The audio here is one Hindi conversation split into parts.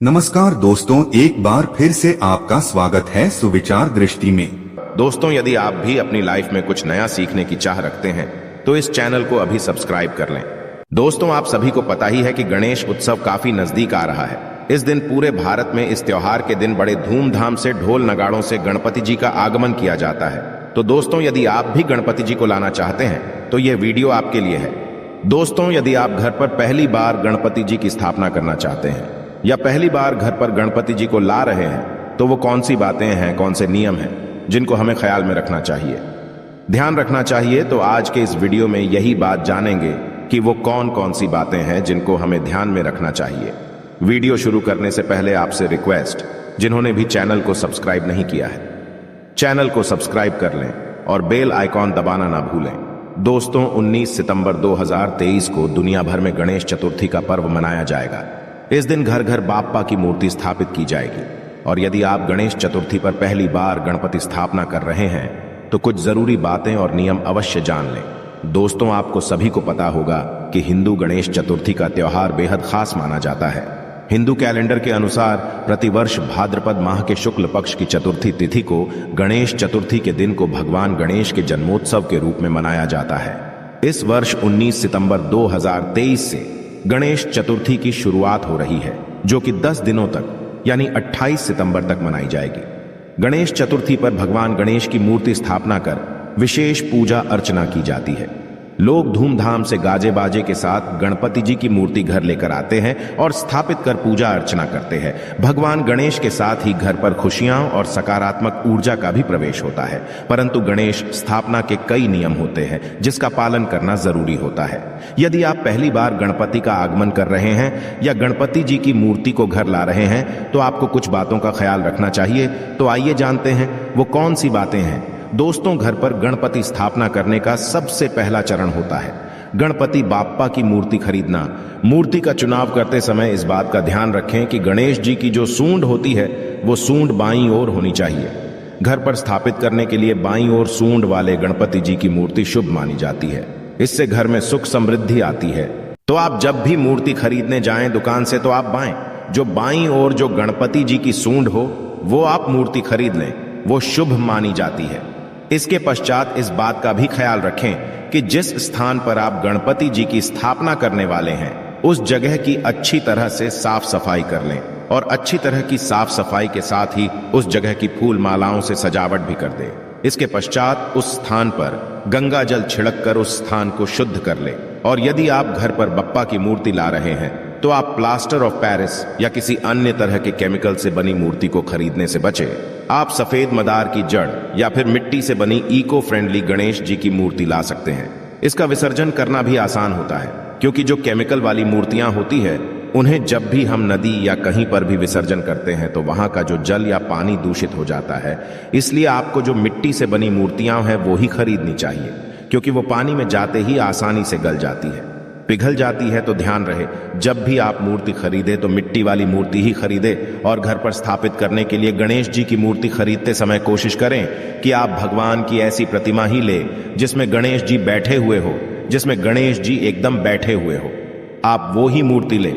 नमस्कार दोस्तों, एक बार फिर से आपका स्वागत है सुविचार दृष्टि में। दोस्तों, यदि आप भी अपनी लाइफ में कुछ नया सीखने की चाह रखते हैं तो इस चैनल को अभी सब्सक्राइब कर लें। दोस्तों, आप सभी को पता ही है कि गणेश उत्सव काफी नजदीक आ रहा है। इस दिन पूरे भारत में इस त्योहार के दिन बड़े धूमधाम से ढोल नगाड़ों से गणपति जी का आगमन किया जाता है। तो दोस्तों, यदि आप भी गणपति जी को लाना चाहते हैं तो यह वीडियो आपके लिए है। दोस्तों, यदि आप घर पर पहली बार गणपति जी की स्थापना करना चाहते हैं या पहली बार घर पर गणपति जी को ला रहे हैं तो वो कौन सी बातें हैं, कौन से नियम हैं जिनको हमें ख्याल में रखना चाहिए, ध्यान रखना चाहिए। तो आज के इस वीडियो में यही बात जानेंगे कि वो कौन कौन सी बातें हैं जिनको हमें ध्यान में रखना चाहिए। वीडियो शुरू करने से पहले आपसे रिक्वेस्ट, जिन्होंने भी चैनल को सब्सक्राइब नहीं किया है, चैनल को सब्सक्राइब कर लें और बेल आइकॉन दबाना ना भूलें। दोस्तों, 19 सितंबर 2023 को दुनिया भर में गणेश चतुर्थी का पर्व मनाया जाएगा। इस दिन घर घर बाप्पा की मूर्ति स्थापित की जाएगी। और यदि आप गणेश चतुर्थी पर पहली बार गणपति स्थापना कर रहे हैं तो कुछ जरूरी बातें और नियम अवश्य जान लें। दोस्तों, आपको सभी को पता होगा कि हिंदू गणेश चतुर्थी का त्योहार बेहद खास माना जाता है। हिंदू कैलेंडर के अनुसार प्रतिवर्ष भाद्रपद माह के शुक्ल पक्ष की चतुर्थी तिथि को गणेश चतुर्थी के दिन को भगवान गणेश के जन्मोत्सव के रूप में मनाया जाता है। इस वर्ष 19 सितंबर 2023 से गणेश चतुर्थी की शुरुआत हो रही है, जो कि 10 दिनों तक यानी 28 सितंबर तक मनाई जाएगी। गणेश चतुर्थी पर भगवान गणेश की मूर्ति स्थापना कर विशेष पूजा अर्चना की जाती है। लोग धूमधाम से गाजे बाजे के साथ गणपति जी की मूर्ति घर लेकर आते हैं और स्थापित कर पूजा अर्चना करते हैं। भगवान गणेश के साथ ही घर पर खुशियां और सकारात्मक ऊर्जा का भी प्रवेश होता है। परंतु गणेश स्थापना के कई नियम होते हैं जिसका पालन करना जरूरी होता है। यदि आप पहली बार गणपति का आगमन कर रहे हैं या गणपति जी की मूर्ति को घर ला रहे हैं तो आपको कुछ बातों का ख्याल रखना चाहिए। तो आइए जानते हैं वो कौन सी बातें हैं। दोस्तों, घर पर गणपति स्थापना करने का सबसे पहला चरण होता है गणपति बाप्पा की मूर्ति खरीदना। मूर्ति का चुनाव करते समय इस बात का ध्यान रखें कि गणेश जी की जो सूंड होती है वो सूंड बाईं ओर होनी चाहिए। घर पर स्थापित करने के लिए बाईं ओर सूंड वाले गणपति जी की मूर्ति शुभ मानी जाती है। इससे घर में सुख समृद्धि आती है। तो आप जब भी मूर्ति खरीदने जाएं दुकान से तो आप बाईं ओर जो गणपति जी की सूंड हो वो आप मूर्ति खरीद लें, वो शुभ मानी जाती है। इसके पश्चात इस बात का भी ख्याल रखें कि जिस स्थान पर आप गणपति जी की स्थापना करने वाले हैं उस जगह की अच्छी तरह से साफ सफाई कर लें और अच्छी तरह की साफ सफाई के साथ ही उस जगह की फूल मालाओं से सजावट भी कर दें। इसके पश्चात उस स्थान पर गंगा जल छिड़क कर उस स्थान को शुद्ध कर लें। और यदि आप घर पर बप्पा की मूर्ति ला रहे हैं तो आप प्लास्टर ऑफ पेरिस या किसी अन्य तरह के केमिकल से बनी मूर्ति को खरीदने से बचें। आप सफेद मदार की जड़ या फिर मिट्टी से बनी इको फ्रेंडली गणेश जी की मूर्ति ला सकते हैं। इसका विसर्जन करना भी आसान होता है, क्योंकि जो केमिकल वाली मूर्तियां होती है उन्हें जब भी हम नदी या कहीं पर भी विसर्जन करते हैं तो वहां का जो जल या पानी दूषित हो जाता है। इसलिए आपको जो मिट्टी से बनी मूर्तियां हैं वो ही खरीदनी चाहिए, क्योंकि वो पानी में जाते ही आसानी से गल जाती है, पिघल जाती है। तो ध्यान रहे, जब भी आप मूर्ति खरीदे तो मिट्टी वाली मूर्ति ही खरीदे। और घर पर स्थापित करने के लिए गणेश जी की मूर्ति खरीदते समय कोशिश करें कि आप भगवान की ऐसी प्रतिमा ही ले जिसमें गणेश जी बैठे हुए हो, जिसमें गणेश जी एकदम बैठे हुए हो, आप वो ही मूर्ति लें।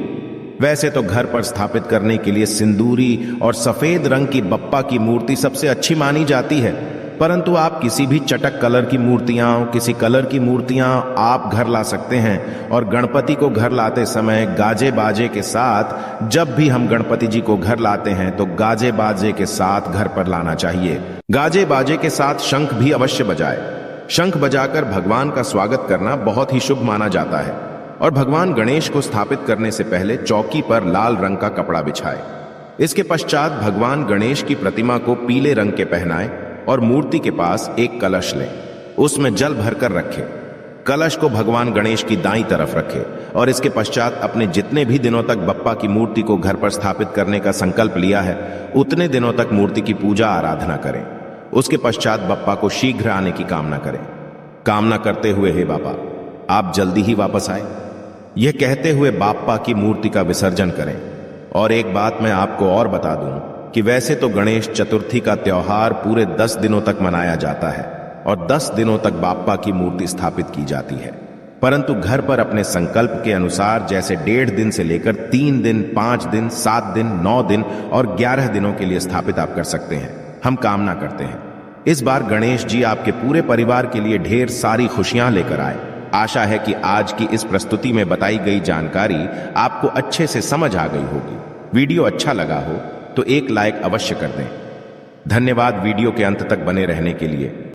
वैसे तो घर पर स्थापित करने के लिए सिंदूरी और सफेद रंग की बप्पा की मूर्ति सबसे अच्छी मानी जाती है, परंतु आप किसी भी चटक कलर की मूर्तियां, किसी कलर की मूर्तियां आप घर ला सकते हैं। और गणपति को घर लाते समय गाजे बाजे के साथ, जब भी हम गणपति जी को घर लाते हैं तो गाजे बाजे के साथ घर पर लाना चाहिए। गाजे बाजे के साथ शंख भी अवश्य बजाए। शंख बजाकर भगवान का स्वागत करना बहुत ही शुभ माना जाता है। और भगवान गणेश को स्थापित करने से पहले चौकी पर लाल रंग का कपड़ा बिछाए। इसके पश्चात भगवान गणेश की प्रतिमा को पीले रंग के पहनाए और मूर्ति के पास एक कलश लें, उसमें जल भरकर रखें। कलश को भगवान गणेश की दाईं तरफ रखें और इसके पश्चात अपने जितने भी दिनों तक बप्पा की मूर्ति को घर पर स्थापित करने का संकल्प लिया है उतने दिनों तक मूर्ति की पूजा आराधना करें। उसके पश्चात बप्पा को शीघ्र आने की कामना करें, कामना करते हुए, हे बापा आप जल्दी ही वापस आए, यह कहते हुए बाप्पा की मूर्ति का विसर्जन करें। और एक बात मैं आपको और बता दूं कि वैसे तो गणेश चतुर्थी का त्योहार पूरे 10 दिनों तक मनाया जाता है और 10 दिनों तक बाप्पा की मूर्ति स्थापित की जाती है, परंतु घर पर अपने संकल्प के अनुसार जैसे 1.5 दिन से लेकर 3 दिन, 5 दिन, 7 दिन, 9 दिन और 11 दिनों के लिए स्थापित आप कर सकते हैं। हम कामना करते हैं इस बार गणेश जी आपके पूरे परिवार के लिए ढेर सारी खुशियां लेकर आए। आशा है कि आज की इस प्रस्तुति में बताई गई जानकारी आपको अच्छे से समझ आ गई होगी। वीडियो अच्छा लगा हो तो एक लाइक अवश्य कर दें। धन्यवाद वीडियो के अंत तक बने रहने के लिए।